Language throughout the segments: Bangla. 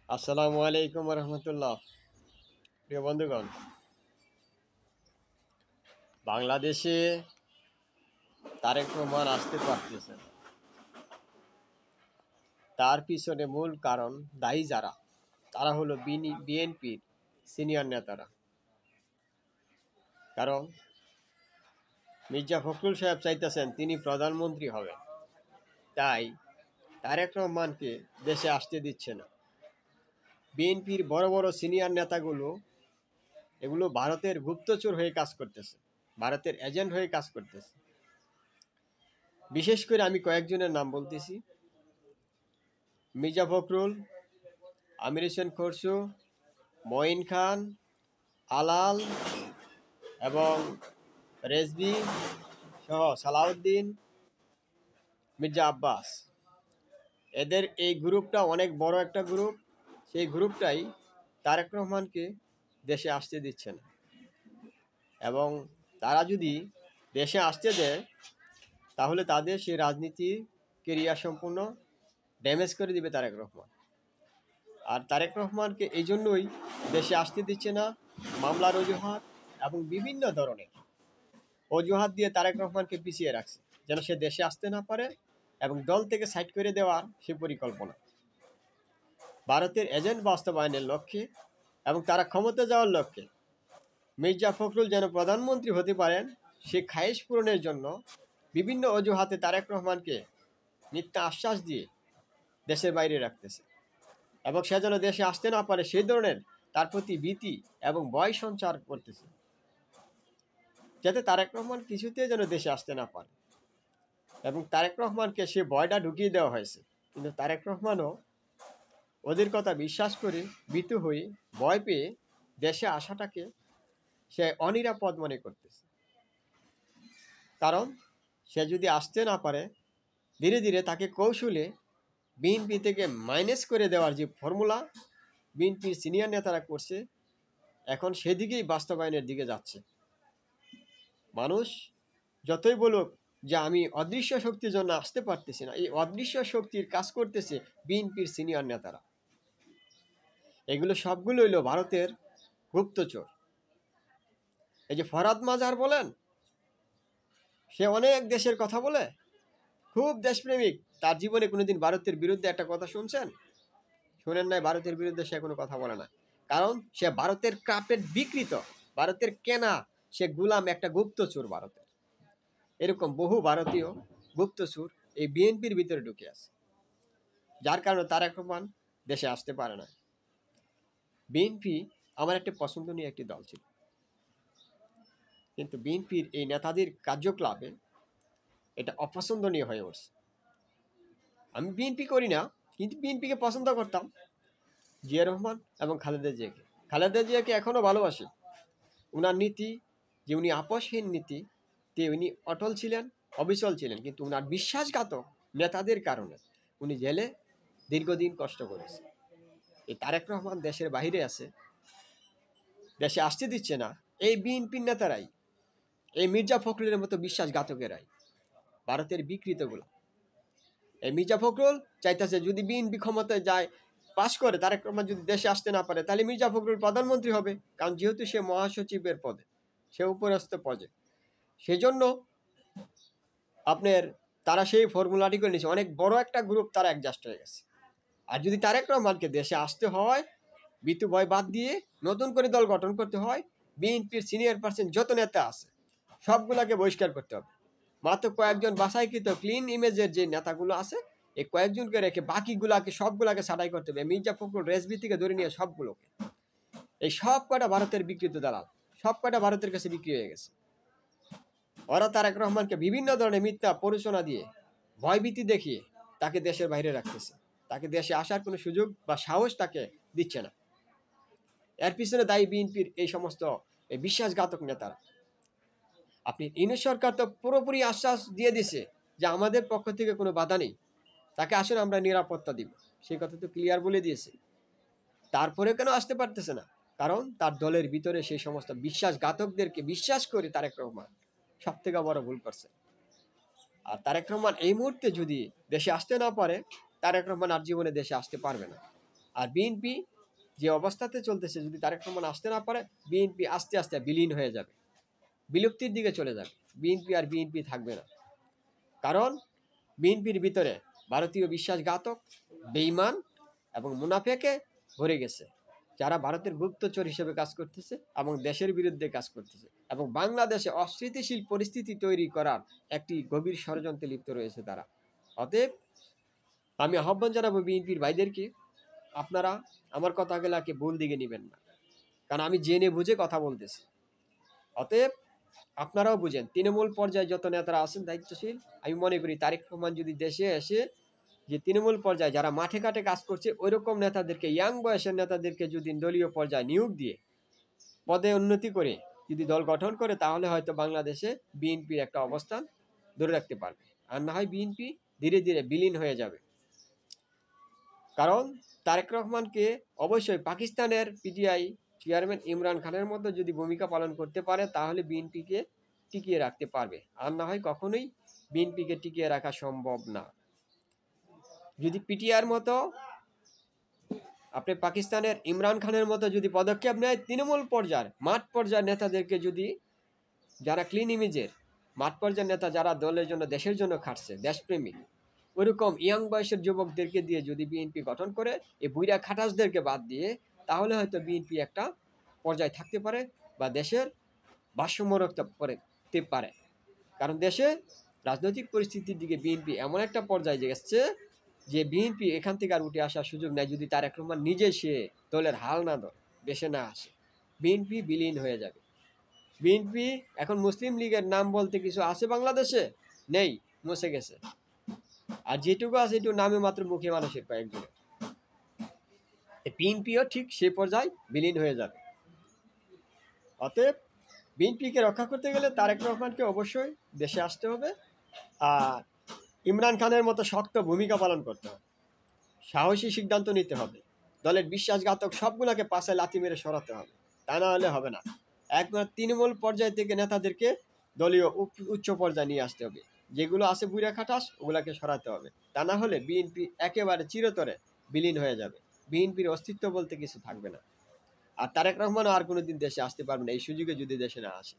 আসসালামু আলাইকুম রহমতুল্লাহ। প্রিয় বন্ধুগণ, বাংলাদেশে তারেক রহমান আসতে পারতেছেন, তার পিছনে মূল কারণ দায়ী যারা, তারা হলো বিএনপির সিনিয়র নেতারা। কারণ মির্জা ফখরুল সাহেব চাইতেছেন তিনি প্রধানমন্ত্রী হবেন, তাই তারেক রহমানকে দেশে আসতে দিচ্ছে না। বিএনপির বড় বড় সিনিয়র নেতাগুলো এগুলো ভারতের গুপ্তচর হয়ে কাজ করতেছে, ভারতের এজেন্ট হয়ে কাজ করতেছে। বিশেষ করে আমি কয়েকজনের নাম বলতেছি: মির্জা ফখরুল, আমির হোসেন খসরু, মঈন খান, আলাল এবং রেজভি সহ সালাউদ্দিন, মির্জা আব্বাস। এদের এই গ্রুপটা অনেক বড় একটা গ্রুপ। সেই গ্রুপটাই তারেক রহমানকে দেশে আসতে দিচ্ছে না, এবং তারা যদি দেশে আসতে দেয় তাহলে তাদের সেই রাজনীতি কেরিয়ার সম্পূর্ণ ড্যামেজ করে দিবে তারেক রহমান। আর তারেক রহমানকে এই জন্যই দেশে আসতে দিচ্ছে না, মামলার অজুহাত এবং বিভিন্ন ধরনের অজুহাত দিয়ে তারেক রহমানকে পিছিয়ে রাখছে, যেন সে দেশে আসতে না পারে, এবং দল থেকে সাইড করে দেওয়ার সে পরিকল্পনা ভারতের এজেন্ট বাস্তবায়নের লক্ষ্যে এবং তারা ক্ষমতা যাওয়ার লক্ষ্যে মির্জা ফখরুল যেন প্রধানমন্ত্রী হতে পারেন সে খায়েশ পূরণের জন্য বিভিন্ন অজুহাতে তারেক রহমানকে মিথ্যা আশ্বাস দিয়ে দেশের বাইরে রাখতেছে, এবং সে যেন দেশে আসতে না পারে সেই ধরনের তার প্রতি ভীতি এবং ভয় সঞ্চার করতেছে, যাতে তারেক রহমান কিছুতেই যেন দেশে আসতে না পারে। এবং তারেক রহমানকে সে ভয়টা ঢুকিয়ে দেওয়া হয়েছে, কিন্তু তারেক রহমানও ওদের কথা বিশ্বাস করে ভীতু হয়ে ভয় পেয়ে দেশে আসাটাকে সে অনিরাপদ মনে করতেছে। কারণ সে যদি আসতে না পারে, ধীরে ধীরে তাকে কৌশলে বিএনপি থেকে মাইনাস করে দেওয়ার যে ফর্মুলা বিএনপির সিনিয়র নেতারা করছে, এখন সেদিকেই বাস্তবায়নের দিকে যাচ্ছে। মানুষ যতই বলুক যে আমি অদৃশ্য শক্তির জন্য আসতে পারতেছি না, এই অদৃশ্য শক্তির কাজ করতেছে বিএনপির সিনিয়র নেতারা। এগুলো সবগুলো হইল ভারতের গুপ্তচর। এই যে ফরহাদ মাজার বলেন, সে অনেক দেশের কথা বলে, খুব দেশপ্রেমিক। তার জীবনে কোনোদিন ভারতের বিরুদ্ধে একটা কথা শুনছেন? শুনেন নাই। ভারতের বিরুদ্ধে সে কোনো কথা বলে না, কারণ সে ভারতের কাপের বিকৃত, ভারতের কেনা, সে গুলাম, একটা গুপ্তচর ভারতের। এরকম বহু ভারতীয় গুপ্তচর এই বিএনপির ভিতরে ঢুকে আছে, যার কারণে তারেক রহমান দেশে আসতে পারে না। বিএনপি আমার একটা পছন্দনীয় একটি দল ছিল, কিন্তু বিএনপির এই নেতাদের কার্যকলাপে এটা অপছন্দনীয় হয়ে উঠছে। আমি বিএনপি করি না, কিন্তু বিএনপিকে পছন্দ করতাম, জিয়া রহমান এবং খালেদা জিয়াকে। খালেদা জিয়াকে এখনও ভালোবাসি। উনার নীতি, যে উনি আপোষহীন নীতি, তে উনি অটল ছিলেন, অবিচল ছিলেন, কিন্তু উনার বিশ্বাসঘাতক নেতাদের কারণে উনি জেলে দীর্ঘদিন কষ্ট করেছে। এই তারেক রহমান দেশের বাইরে আছে, দেশে আসতে দিচ্ছে না এই বিএনপির নেতারাই, এই মির্জা ফখরুলের মতো বিশ্বাসঘাতকেরাই, ভারতের বিকৃতগুলো। এই মির্জা ফখরুল চাইতেছে যদি বিএনপি ক্ষমতায় যায়, পাশ করে, তারেক রহমান যদি দেশে আসতে না পারে, তাহলে মির্জা ফখরুল প্রধানমন্ত্রী হবে, কারণ যেহেতু সে মহাসচিবের পদে, সে উপরস্থ পদে। সেজন্য আপনার তারা সেই ফর্মুলাটি করে নিয়েছে। অনেক বড় একটা গ্রুপ তারা অ্যাডজাস্ট হয়ে গেছে। আর যদি তারেক রহমানকে দেশে আসতে হয়, ভীতু ভয় বাদ দিয়ে নতুন করে দল গঠন করতে হয়, বিএনপির সিনিয়র পার্সন যত নেতা আছে সবগুলাকে বহিষ্কার করতে হবে। মাত্র কয়েকজন বাছাইকৃত ক্লিন ইমেজের যে নেতাগুলো আছে, এই কয়েকজনকে রেখে বাকিগুলাকে সবগুলাকে ছাঁটাই করতে হবে। মির্জা ফখরুল, রেজভি থেকে ধরে নিয়ে সবগুলোকে। এই সব কয়টা ভারতের বিকৃত দালাল, সব কয়টা ভারতের কাছে বিক্রি হয়ে গেছে। ওরা তারেক রহমানকে বিভিন্ন ধরনের মিথ্যা প্ররোচনা দিয়ে, ভয়ভীতি দেখিয়ে তাকে দেশের বাইরে রাখতেছে। তাকে দেশে আসার কোনো সুযোগ বা সাহস তাকে দিচ্ছে না। এর পিছনে দায়ী বিএনপির এই সমস্ত এই বিশ্বাসঘাতক নেতারা। আপনি ইউনূস সরকার তো পুরোপুরি আশ্বাস দিয়ে দিছে যে আমাদের পক্ষ থেকে কোনো বাধা নেই, তাকে আসলে আমরা নিরাপত্তা দিব, সেই কথা তো ক্লিয়ার বলে দিয়েছে। তারপরে কেন আসতে পারতেছে না? কারণ তার দলের ভিতরে সেই সমস্ত বিশ্বাসঘাতকদেরকে বিশ্বাস করে তারেক রহমান সব থেকে বড় ভুল করছে। আর তারেক রহমান এই মুহূর্তে যদি দেশে আসতে না পারে, তারেক রহমান আর জীবনে দেশে আসতে পারবে না। আর বিএনপি যে অবস্থাতে চলতেছে, যদি তারেক রহমান আসতে না পারে, বিএনপি আস্তে আস্তে বিলীন হয়ে যাবে, বিলুপ্তির দিকে চলে যাবে। বিএনপি আর বিএনপি থাকবে না। কারণ বিএনপির ভিতরে ভারতীয় বিশ্বাসঘাতক, বেঈমান এবং মুনাফেকে ভরে গেছে, যারা ভারতের গুপ্তচর হিসেবে কাজ করতেছে এবং দেশের বিরুদ্ধে কাজ করতেছে, এবং বাংলাদেশে অস্থিতিশীল পরিস্থিতি তৈরি করার একটি গভীর ষড়যন্ত্রে লিপ্ত রয়েছে তারা। অতএব আমি আহ্বান জানাবো বিএনপির ভাইদেরকে, আপনারা আমার কথাগুলাকে ভুল দিকে নেবেন না, কারণ আমি জেনে বুঝে কথা বলতেছি। অতএব আপনারাও বুঝেন, তৃণমূল পর্যায়ে যত নেতারা আছেন দায়িত্বশীল, আমি মনে করি তারেক রহমান যদি দেশে এসে যে তৃণমূল পর্যায়ে যারা মাঠে ঘাটে কাজ করছে ওইরকম নেতাদেরকে, ইয়াং বয়সের নেতাদেরকে যদি দলীয় পর্যায়ে নিয়োগ দিয়ে পদে উন্নতি করে যদি দল গঠন করে, তাহলে হয়তো বাংলাদেশে বিএনপির একটা অবস্থান ধরে রাখতে পারবে। আর না হয় বিএনপি ধীরে ধীরে বিলীন হয়ে যাবে। কারণ তারেক রহমানকে অবশ্যই পাকিস্তানের পিটিআই চেয়ারম্যান ইমরান খানের মতো যদি ভূমিকা পালন করতে পারে, তাহলে বিএনপিকে টিকিয়ে রাখতে পারবে। আর না হয় কখনোই বিএনপিকে টিকিয়ে রাখা সম্ভব না। যদি পিটিআর মতো, আপনি পাকিস্তানের ইমরান খানের মতো যদি পদক্ষেপ নেয়, তৃণমূল পর্যায়ের মাঠ পর্যায়ের নেতাদেরকে যদি, যারা ক্লিন ইমেজের মাঠ পর্যায়ের নেতা, যারা দলের জন্য দেশের জন্য খাটছে, দেশপ্রেমিক, ওইরকম ইয়াং বয়সের যুবকদেরকে দিয়ে যদি বিএনপি গঠন করে, এই বুইরা খাটাসদেরকে বাদ দিয়ে, তাহলে হয়তো বিএনপি একটা পর্যায়ে থাকতে পারে বা দেশের ভারসাম্য রাখতে পারে। কারণ দেশে রাজনৈতিক পরিস্থিতির দিকে বিএনপি এমন একটা পর্যায়ে গেছে যে বিএনপি এখান থেকে আর উঠে আসার সুযোগ নেই। যদি তারেক রহমান নিজে সে দলের হাল না ধরে, দেশে না আসে, বিএনপি বিলীন হয়ে যাবে। বিএনপি এখন মুসলিম লীগের নাম বলতে কিছু আছে বাংলাদেশে? নেই, মুছে গেছে। আর যেটুকু আছে এটুকু নামে মাত্র, মুখে মানুষের কয়েকজনের। বিএনপিও ঠিক সে পর্যায়ে বিলীন হয়ে যাবে। অতএব বিএনপিকে রক্ষা করতে গেলে তারেক রহমানকে অবশ্যই দেশে আসতে হবে, আর ইমরান খানের মতো শক্ত ভূমিকা পালন করতে হবে, সাহসী সিদ্ধান্ত নিতে হবে, দলের বিশ্বাসঘাতক সবগুলোকে পাশে লাথি মেরে সরাতে হবে। তা না হলে হবে না। একবার তৃণমূল পর্যায় থেকে নেতাদেরকে দলীয় উচ্চ পর্যায়ে নিয়ে আসতে হবে, যেগুলো আছে বুড়া খাটাস ওগুলাকে সরাতে হবে। তা না হলে বিএনপি একেবারে চিরতরে বিলীন হয়ে যাবে, বিএনপির অস্তিত্ব বলতে কিছু থাকবে না। আর তারেক রহমানও আর কোনোদিন দেশে আসতে পারবে না, এই সুযোগে যদি দেশে না আসে।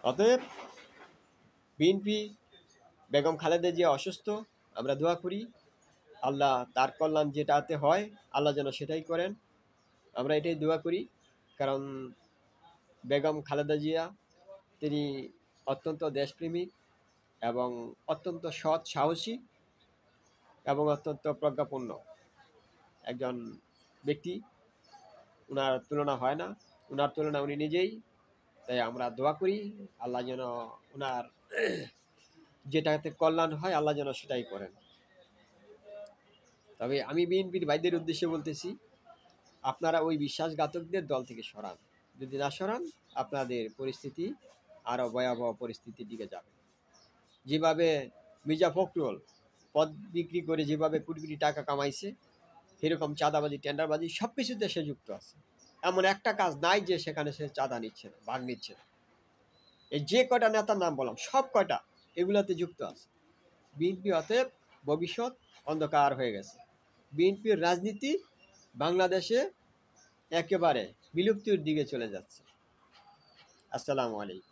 অতএব বিএনপি, বেগম খালেদা জিয়া অসুস্থ, আমরা দোয়া করি আল্লাহ তার কল্যাণ যেটাতে হয় আল্লাহ যেন সেটাই করেন, আমরা এটাই দোয়া করি। কারণ বেগম খালেদা জিয়া তিনি অত্যন্ত দেশপ্রেমিক এবং অত্যন্ত সৎ, সাহসী এবং অত্যন্ত প্রজ্ঞাপূর্ণ একজন ব্যক্তি। ওনার তুলনা হয় না, ওনার তুলনা উনি নিজেই। তাই আমরা দোয়া করি আল্লাহ যেন ওনার যেটাতে কল্যাণ হয় আল্লাহ যেন সেটাই করেন। তবে আমি বিএনপির ভাইদের উদ্দেশ্যে বলতেছি, আপনারা ওই বিশ্বাসঘাতকদের দল থেকে সরান। যদি না সরান, আপনাদের পরিস্থিতি আরও ভয়াবহ পরিস্থিতির দিকে যাবে। যেভাবে মির্জা ফখরুল পদ বিক্রি করে যেভাবে কোটি কোটি টাকা কামাইছে, সেরকম চাঁদাবাজি, টেন্ডারবাজি সব কিছুতে সে যুক্ত আছে। এমন একটা কাজ নাই যে সেখানে সে চাঁদা নিচ্ছে না, ভাগ নিচ্ছে না। এই যে কয়টা নেতার নাম বললাম, সব কয়টা এগুলাতে যুক্ত আছে। বিএনপি অতএব ভবিষ্যৎ অন্ধকার হয়ে গেছে। বিএনপির রাজনীতি বাংলাদেশে একেবারে বিলুপ্তির দিকে চলে যাচ্ছে। আসসালামু আলাইকুম।